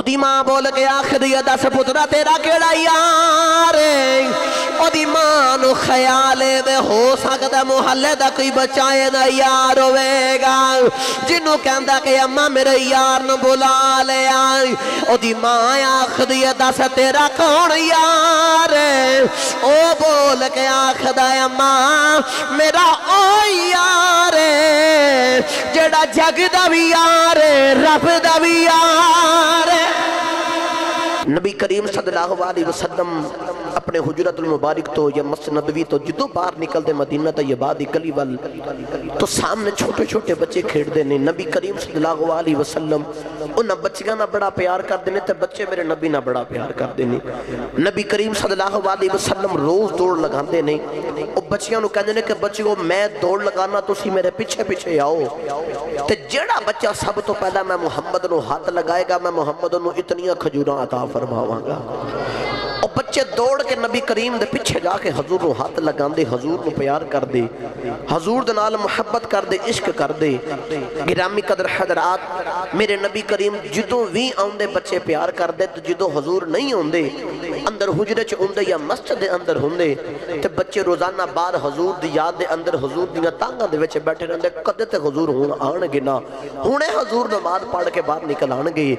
دی ماں بول کے آخری دس پترا تیرا کیڑا یار او دی ماں نو خیالے دے ہو سکتا محلے دا کوئی بچائے دا یار ہوئے گا جنہوں کہندا کہ اممہ میرے یار نو بلا لے آئی او دی ماں آخری دس تیرا کون یار او بول کے آخدا اممہ میرا او یار جڑا جگ دا بھی یار رب دا بھی یار نبی کریم صلی اللہ علیہ وسلم اپنے حجرت المبارک تو یا مسجد نبوی تو جدو باہر نکل دے مدینہ تا یہ بادی گلی وال تو سامنے چھوٹے چھوٹے بچے کھیڑ دینے نبی کریم صلی اللہ علیہ وسلم انہاں بچیاں نہ بڑا پیار کر دینے تے بچے میرے نبی نہ بڑا پیار کر دینے نبی کریم صلی اللہ علیہ وسلم روز دوڑ لگان دینے او بچیاں نو کہنے کہ بچیوں میں دوڑ لگانا تو سی میرے پیچھے پیچھے آؤ تے جڑا بچہ سب تو پہلا میں محمد نو ہاتھ لگائے گا میں محمد نو اتنیاں کھجوراں عطا فرماواں گا اور بچے دوڑ کے نبی کریم دے پیچھے جا کے حضور نو ہاتھ لگان دے حضور نو پیار کر دے حضور دے نال محبت کر دے عشق کر دے گرامی قدر حضرات میرے نبی کریم جدوں وی آن دے بچے پیار کر دے تو جدوں حضور نہیں آن دے اندر حجرے چ اندے یا مسجد دے اندر ہوندے تے بچے روزانہ بعد حضور دی یاد دے اندر حضور دیاں تانگاں دے وچ بیٹھے رہندے کدے تے حضور ہون آن گے نا ہونے حضور نماز پڑھ کے باہر نکل آن گے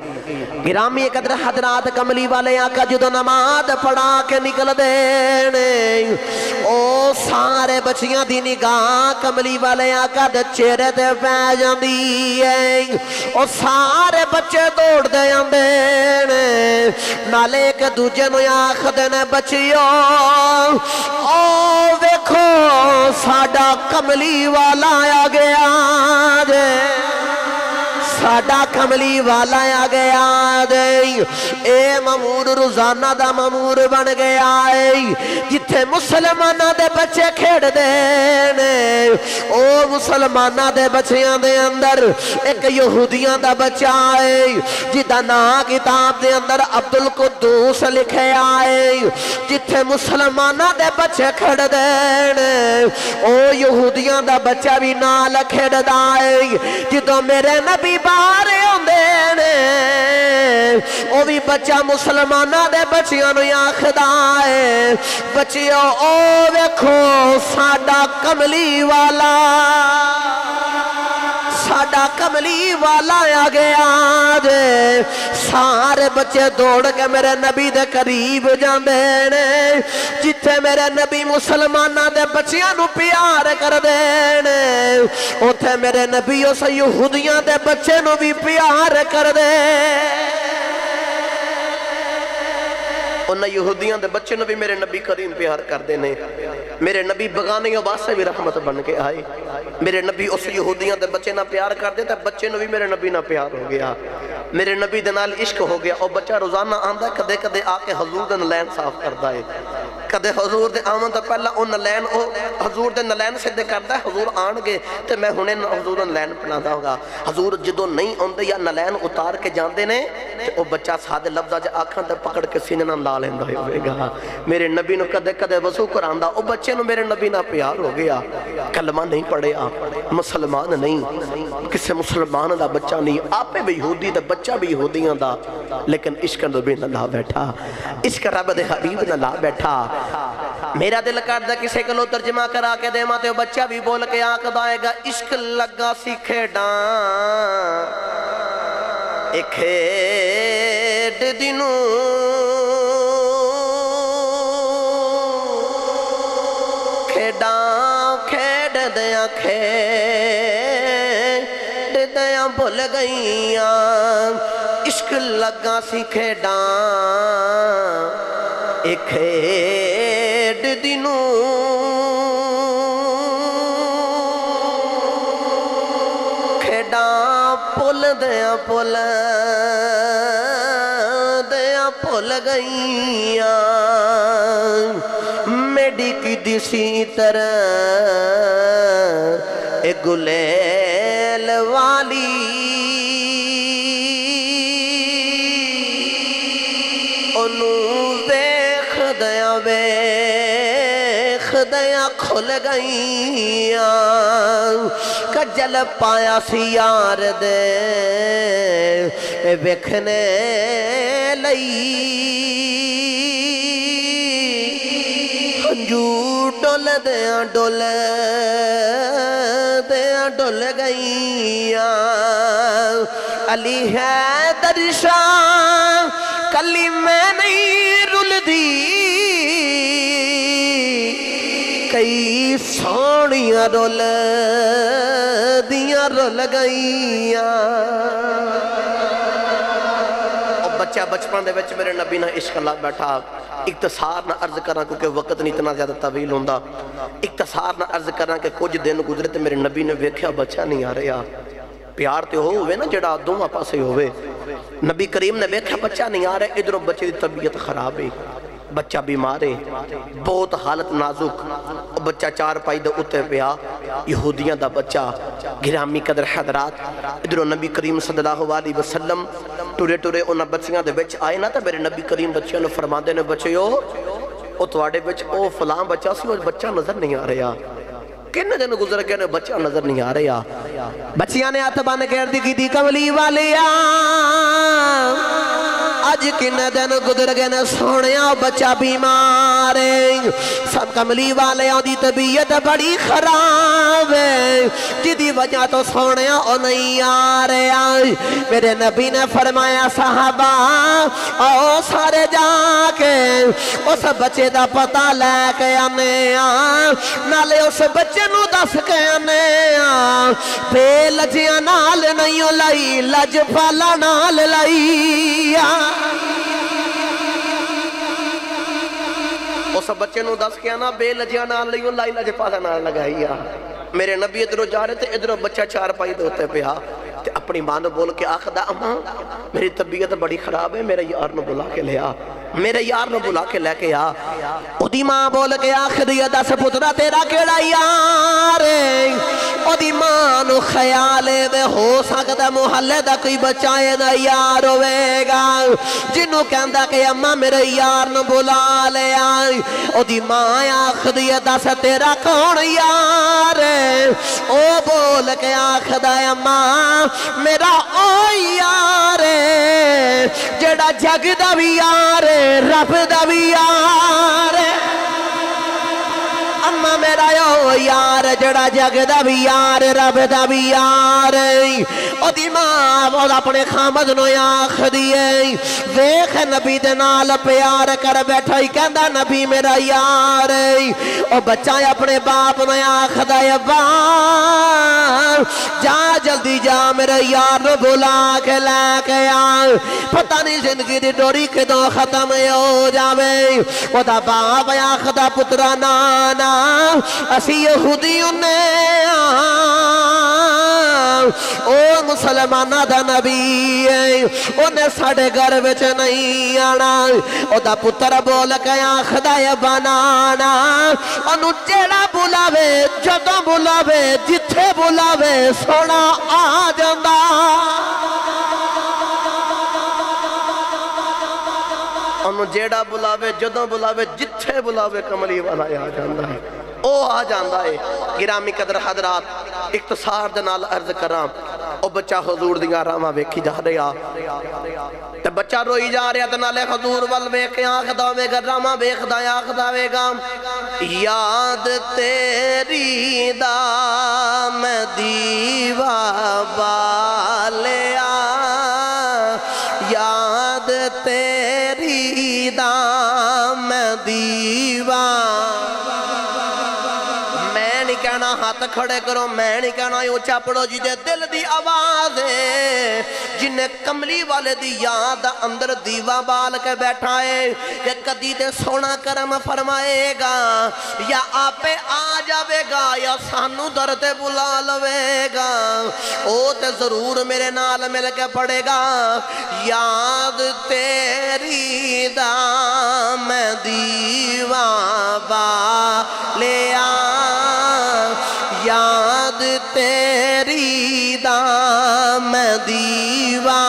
گرامی قدر حضرات کملی والے آقا جدوں نماز پڑھا کے نکل دینے او سارے بچیاں دی نگاہ کملی والے آقا دے چہرے تے پہ جاندی ہے او سارے بچے دوڑ دے آندے نالے ایک دوجے نو آخ دینے بچیوں او ویکھو ساڈا کملی والا آ گیا دے ساڈا کملی والا آ گیا دے اے مامور روزانہ دا مامور بن گیا ہے جتھے مسلمانہ دے بچے کھیڑ دینے او مسلمانہ دے بچیاں دے اندر ایک یہودیاں دا بچہ ہے جدہ نا کتاب دے اندر عبدالقدوس لکھے آئے جتھے مسلمانہ دے بچے کھڑ دینے او یہودیاں دا بچہ بھی نال کھڑ دائے جدہ میرے نبی بارے ہوندے او بھی بچہ مسلمانہ دے بچیاں نو آخدا ہے بچیوں او ویکھو ساڈا کملی والا ساڈا کملی والا آ گیا دے سارے بچے دوڑ کے میرے نبی دے قریب جاندے نے جتھے میرے نبی مسلمانہ دے بچیاں نو پیار کر دینے اوتھے میرے نبی اس یہودیاں دے بچے نو بھی پیار کر دے انہاں یہودیاں دے بچے نو بھی میرے نبی کریم پیار کر دینے میرے نبی بغانیوں واسطے بھی رحمت بن کے آئے میرے نبی اس یہودیاں دے بچے نہ پیار کر دیتا بچے نو بھی میرے نبی نہ پیار ہو گیا میرے نبی دے نال عشق ہو گیا اور بچہ روزانہ آندہ کدے کدے آکے حضور دے نلین صاف کردہ ہے کدے حضور دے آمن تو پہلا ان نلین حضور دے نلین سے دے کردہ ہے حضور آن گے تو میں ہنے حضور دے نلین پنا دا ہوگا حضور جدو نہیں آندے یا نلین اتار کے جاندے نے تو وہ بچہ سادے لفظہ جا آکھاں تے پکڑ کے سینے نہ لا لیندہ ہوئے گا میرے نبی نو کدے کدے وضو کراندہ وہ بچے نو میرے نبی نہ پیار ہو گیا کلمہ نہیں پڑھے آپ مسلمان نہیں کسے مسلمان دا بچہ نہیں آپ بھی یہودی دا بچہ بھی یہودیاں دا لیکن عشق نبی نہ لا بیٹھا عشق رب دے حبیب نہ لا بیٹھا میرا دل کردہ کسے کلو ترجمہ کرا کے دے ماتے بچہ بھی بول کے آنکھ دائے گا عشق لگا سیکھے ڈان ایک کھیڑ دنوں کھیڑ دیا بھول گئیاں عشق لگا سی کھیڑاں ایک کھیڑ دنوں کھیڑاں بھول گئیاں میڈی کی دیسی طرح ایک گلیل والی انہوں ویخ دیاں کھل گئیاں کجل پایا سی یار دے ویکھنے لئی ہنجو ڈول دیاں ڈول گئیاں علی حیدر شاہ کلی میں نہیں رل دی کئی سونیاں رول دیاں رول گئیاں بچہ بچپن دے وچ میرے نبی نہ عشق اللہ بیٹھا اختصار نہ عرض کرنا کیونکہ وقت نہیں اتنا زیادہ طویل ہوندہ اختصار نہ عرض کرنا کہ کچھ دن گزرے تے میرے نبی نے ویکھیا بچہ نہیں آ رہا پیار تے ہوئے نا جڑا دوہاں پاسے ہوئے نبی کریم نے ویکھیا بچہ نہیں آ رہا ادھروں بچے دی طبیعت خراب ہے بچہ بیمار ہے بہت حالت نازک بچہ چار پائی دے اتے پیا یہودیاں دا بچہ گرامی قدر حضرات ادھروں نبی کریم صلی اللہ علیہ وسلم ٹورے ٹورے انہاں بچیاں دے بچ آئے نا تا میرے نبی کریم بچیاں نے فرما دے نے بچیو او تواڈے بچ او فلاں بچہ سی وہ بچہ نظر نہیں آ رہا کنے دن گزر گئے نے بچہ نظر نہیں آ رہا بچیاں نے ہاتھ باندھ کے عرض کی تھی کملی والیا آج کنے دن گزر گئے نے سونیا بچہ بیمار ہے سب کملی والیاں دی طبیعت بڑی خراب ہے جدی وجہ تو سونیا او نہیں آ رہا میرے نبی نے فرمایا صحابہ او سارے جا کے اس بچے دا پتہ لے کے آنے نالے اس بچے نو دس کے آنے بے لجیاں نال نہیں لائی لج پالا نال لائی اس بچے نو دس کے آنا بے لجیاں نال نہیں لائی لج پالا نال لگائی میرے نبی ادھروں جا رہے تھے ادھروں بچہ چار پائی دوتے پہ اپنی ماں نے بول کے آخدہ اماں میری طبیعت بڑی خراب ہے میرے یار نے بلا کے لے میرے یار نے بلا کے لے کے دی ماں بول کے آخدی دس پترہ تیرا کیڑا یار دی ماں نو خیالے میں ہو سکتا محلے دا کوئی بچائے نہ یار ہوئے گا جنہوں کہندہ کہ اماں میرے یار نے بلا لے دی ماں آخدی دس تیرا کون یار او بول کے آخدہ اماں میرا او یار جڑا جگ دا بھی یار رب دا بھی یار اماں میرا او یار جڑا جگ دا بھی یار رب دا بھی یار او دی ماں وہ اپنے خامد نو آخ دیئے ویخ نبی دے نال پیار کر بیٹھا ہی کہندہ نبی میرا یار او بچہ اپنے باپ نو آخ دائے باپ جا جلدی جا میرے یار نو بلا کے لے کے پتہ نہیں زندگی دی ڈوری کدوں ختم ہو جاوے او دا باپ آخ دا پترہ نانا اسی یہودیوں نے او مسلمانہ دا نبی انہیں ساڑھے گھر وچ نہیں آنا او دا پتر بول کے آخدہ یا بنانا انہوں جیڑا بلاوے جدوں بلاوے جتھے بلاوے سونا آ جاندہ انہوں جیڑا بلاوے جدوں بلاوے جتھے بلاوے کملی والا آ جاندہ ہے او آ جاندہ ہے گرامی قدر حضرات اختصار دنال عرض کرام او بچہ حضور دیا راما ویکھی جا رہا تے بچہ روئی جا رہا دنال حضور والویکھ آخدہ ویگا راما ویکھدہ آخدہ ویگا یاد تیری دا میں دیوا بالیا یاد تیری دا میں دیوا کہنا ہاتھ کھڑے کرو میں نہیں کہنا یوں چاپڑو جی دے دل دی آواز ہے جنہیں کملی والے دی یاد اندر دیوا بال کے بیٹھا ہے کہ کدی تے سونا کرم فرمائے گا یا آپے آ جاوے گا یا سانو در تے بلا لوے گا او تے ضرور میرے نال مل کے پڑے گا یاد تیری دا میں دیوا بالیا یاد تیری دا میں دیوا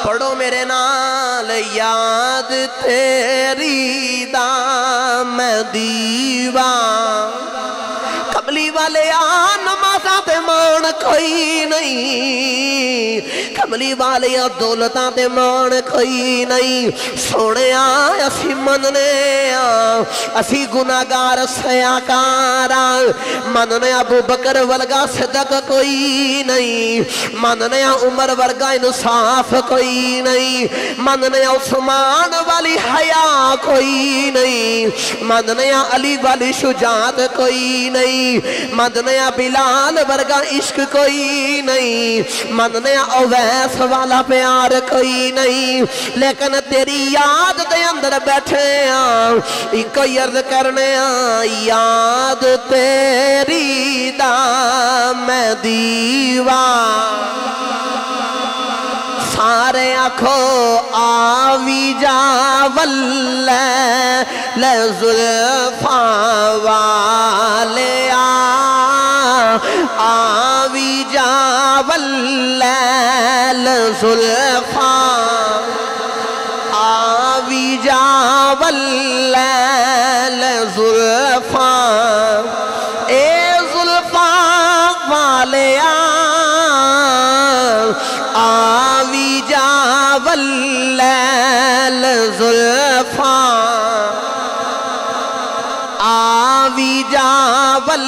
پڑھو میرے نال یاد تیری دا میں دیوان کملی والے نمازاں تے مان کوئی نہیں کملی والے دولتاں تے مان کوئی نہیں سونے اسی مننے اسی گناہگار سیاکار مننے ابو بکر ورگا صدق کوئی نہیں مننے عمر ورگا انصاف کوئی نہیں مننے عثمان والی حیا کوئی نہیں مننے علی والی شجاعت کوئی نہیں مننے بلال ورگا عشق کوئی نہیں مننے اویس والا پیار کوئی نہیں لیکن تیری یاد دے اندر بیٹھے ایک عرض کرنے یاد تیری دا میں دیوان سارے آنکھو آوی جاول لزلفاں والے آوی جاول لزلفاں آوی جاول لزلفاں اے زلفاں والے آوی جاول لزلفاں آوی جاول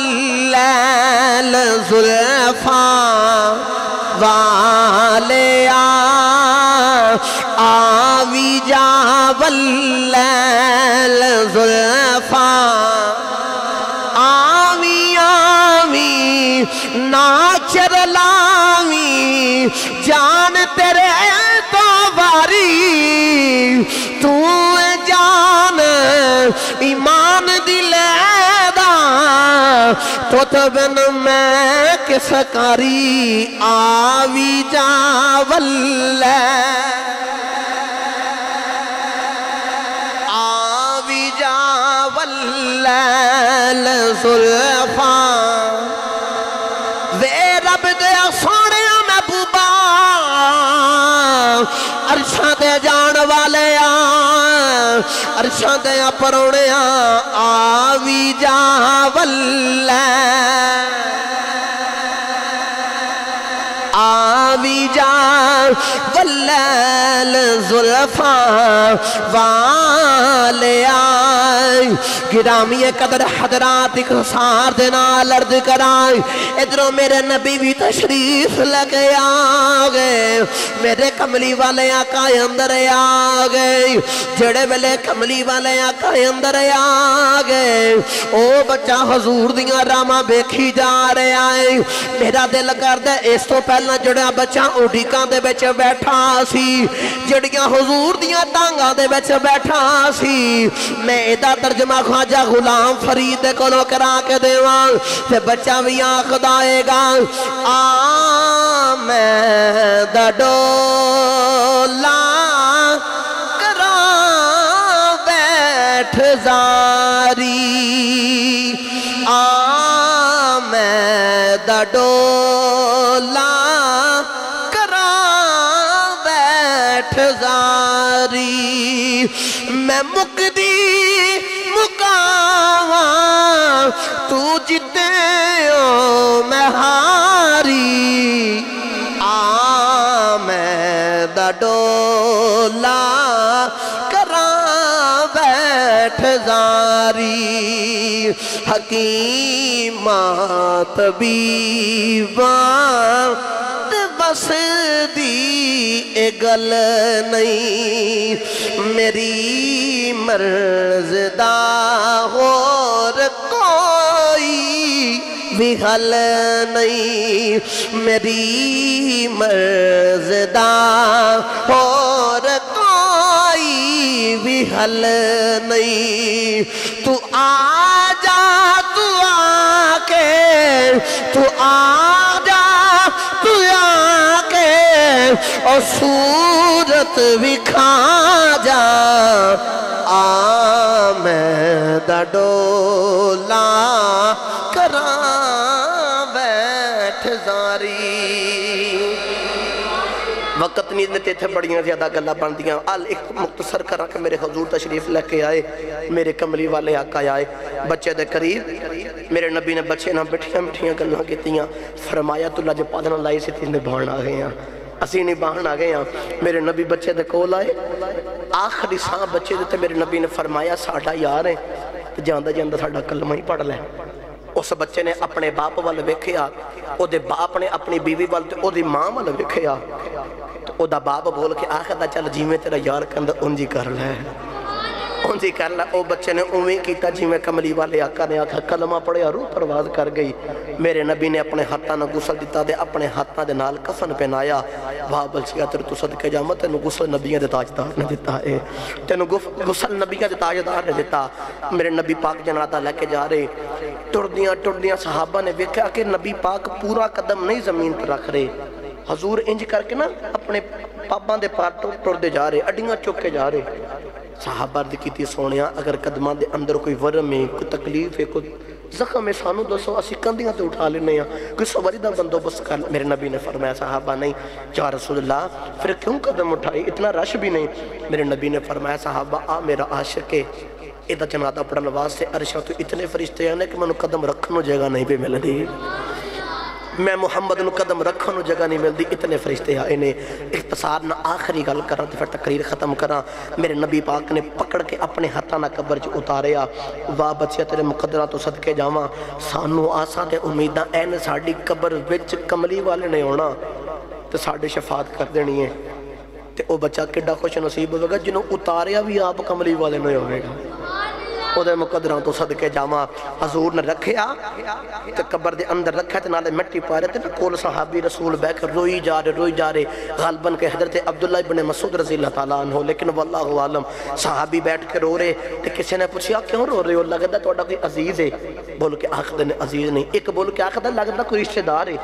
لزلفاں والے آوی جاول لزلفاں آوی آوی ناچر لاوی جان تیرے تو باری تو جان ایمان دلے دا تو تبن میں کس کاری آوی جاول آوی جاول لزلفاں وے رب دے سونے محبوبا عرشاں دے جان والے عرشاں دے پرونے آوی جاول آوی جاول لزلفاں والے گرامی قدر حضرات اختصار دینا لرد کرائیں ادھروں میرے نبی بھی تشریف لگے آگئے میرے کملی والے آقا اندر آگئے جڑے ویلے کملی والے آقا اندر آگئے او بچہ حضور دیاں راما بیکھی جا رہے آئے میرا دل کر دے اس تو پہلا جڑا بچہ اڈیکاں دے بچ بیٹھا سی جڑیاں حضور دیاں ٹانگاں دے بچ بیٹھا سی میں ایدہ ترجمہ خواجہ غلام فرید کو لو کرا کے دیوان تے بچہ بھی آنکھ دائے گا آمد ڈولا کرا بیٹھ زاری آمد ڈولا کرا بیٹھ زاری میں مقدی تو جتے ہو میں ہاری آمد ڈولا کرا بیٹھ زاری حکیمات بیوان بس دی اگل نہیں میری مرض دا اور کوئی بھی حل نہیں میری مرض دا اور کوئی بھی حل نہیں تو آجا تو آکے تو آجا تو آکے اور صورت بھی کھا جا آمد ڈولا کرا بیٹھ زاری وقت نہیں امید نے تے تھے بڑیاں زیادہ گلہ بن دیاں آل ایک مختصر کرا کہ میرے حضور تشریف لے کے آئے میرے کملی والے آقا آئے بچے دے قریب میرے نبی نے بچے نہ بٹھیاں گلہ کیتیاں فرمایا تو اللہ جب پادنا لائی سے تیز نے بہن آگئے ہیں اسی نہیں باہن آگئے ہیں میرے نبی بچے دے کول آئے آخری ساں بچے دے میرے نبی نے فرمایا ساڑھا یار ہے جاندہ جاندہ ساڑھا کلمہ ہی پڑھ لے اس بچے نے اپنے باپ والے ویکھیا او دے باپ نے اپنی بیوی والے او دی ماں والے ویکھیا او دا باپ بول کے آخر دا چل جی میں تیرا یار کندہ انجی کر لے انجی کر لے او بچے نے اویں کیتا جی میں کملی والے آقا نے آکھا کلمہ پڑھیا روح پرواز کر گئی میرے نبی نے اپنے ہاتھاں نہ غسل دیتا دے اپنے ہاتھاں دے نال کفن پہنایا واہ بلچیا تیرے تو صدقے جاما تینو غسل نبیوں دے تاجدار نے دیتا ہے تینو غسل نبیوں دے تاجدار نے دیتا میرے نبی پاک جنازہ لے کے جا رہے ٹردیاں صحابہ نے دیکھا کہ نبی پاک پورا قدم نہیں زمین پر رکھ رہے حضور انج کر کے نا اپنے پاپاں دے پار ٹردے جا رہے اڈیاں چوکے جا رہے صحابہ دی کیتی سونیاں اگر قدماں دے اندر کوئی ورم ہے کوئی تکلیف ہے کوئی زخم ہے سانو دوستو اسی کندیاں تے اٹھا لینے ہیں کوئی سواری دا بندوبست کر میرے نبی نے فرمایا صحابہ نہیں یا رسول اللہ پھر کیوں قدم اٹھائی اتنا رش بھی نہیں میرے نبی نے فرمایا صحابہ میرا عاشق ہے ادھا جنازہ پڑھن واسطے عرشاں تو اتنے فرشتے ہیں کہ منو قدم رکھنو جگہ نہیں پہ مل دی میں محمد نو قدم رکھنو جگہ نہیں مل دی اتنے فرشتے ہیں انہیں اختصار نہ آخری گل کرا تو پھر تقریر ختم کرا میرے نبی پاک نے پکڑ کے اپنے ہاتھاں نہ قبر جو اتاریا واہ بچیا تیرے مقدرہ تو صدقے جاواں سانو آسا تے امیداں این ساڑی قبر وچ کملی والے نے ہونا تو ساڑے شفاعت کر دینی ہے تے او بچہ کڈا خوش نصیب ہوگا جنہوں اتاریا بھی آپ کملی والے نے ہوئے گا او دے مقدران تو صدقے جاما حضور نے رکھیا تے قبر دے اندر رکھا تے نالے مٹی پارے تے کول صحابی رسول بے کر روئی جا رہے غالباً کہ حضرت عبداللہ ابن مسعود رضی اللہ تعالیٰ عنہ لیکن واللہ عالم صحابی بیٹھ کے رو رہے تے کسی نے پوچھیا کیوں رو رہے ہو لگتا توڑا کوئی عزیز ہے بول کے آخد نے عزیز نہیں ایک بول کے آخد لگتا کوئی رشتہ دار ہے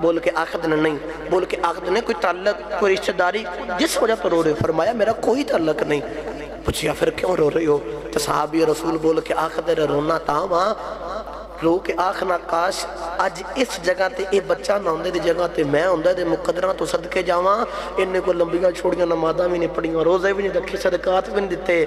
بول کے آخد نے نہیں بول کے آخد نے کوئی تعلق کوئی رشتہ داری جس وجہ پر رو رہے فرمایا میرا کوئی تعلق نہیں پوچھیا پھر کیوں رو رہی ہو تو صحابی رسول بول کے آخد رونا تا وہاں رو کے آخنا کاش آج اس جگہ تے اے بچہ نہ ہوندے دے جگہ تے میں ہوندے دے مقدرہ تو صدقے جاواں انہیں کو لمبیاں چھوڑیاں نمازاں بھی نہیں پڑیاں روزے بھی نہیں رکھے صدقات بھی نہیں دیتے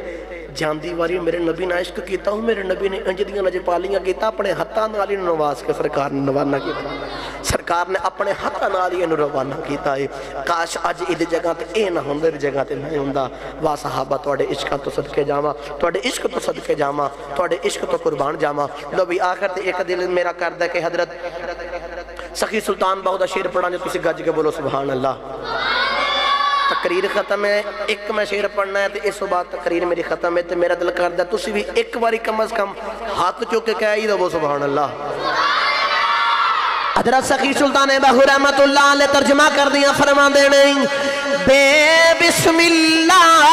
جاندی واری میرے نبی نے عشق کیتا ہوں میرے نبی نے انجدیاں نجپالیاں کیتا اپنے ہتھاں نالی نواز کے سرکار نے روانہ کیتا سرکار نے اپنے ہتھاں نالی روانہ کیتا ہے کاش آج ایدے جگہ تے اے نہ ہوندے دے جگہ تے میں ہوندہ واہ صحابہ توڑے عشق تو صدقے جاواں توڑے عشق تو صدقے جاواں توڑے عشق تو قربان جاواں لو بھی آخر تے ایک دل میرا کردہ کہ حضرت سخی سلطان بہودہ شیر پڑھانے تسی گج کے بولو سبحان اللہ تقریر ختم ہے ایک میں شیر پڑھنا ہے تو اس بعد تقریر میری ختم ہے تو میرا دل کردہ تسی بھی ایک باری کم از کم ہاتھ چوکے کہا ہی دو سبحان اللہ حضرت سخی سلطان بہو رحمت اللہ علیہ ترجمہ کر دیا فرما دینے بے بسم اللہ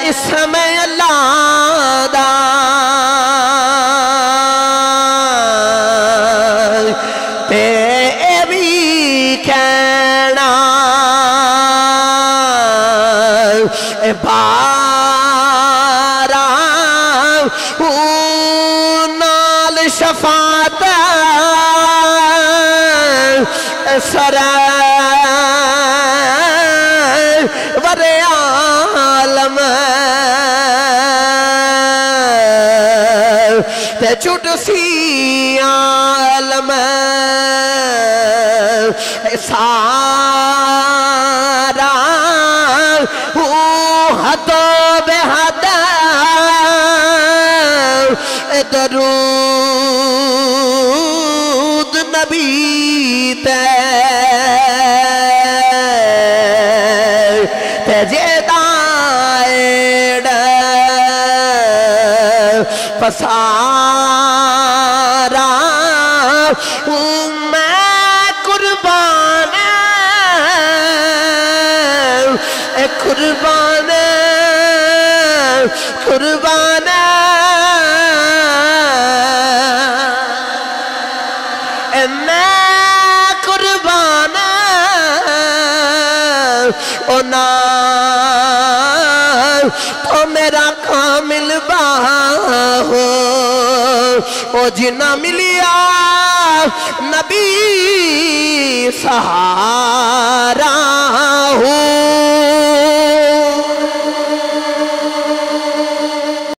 اسم اللہ دا تے بھی کہنا بارا نال شفاعت سر ور عالم تے چھوٹ سی عالم سارا حد و بے حد درود نبی تے جیدائیڑ پسارا میں قربان قربان قربان میں قربان اونا تو میرا کامل باہو او جنہ ملیا نبی سہارا ہوں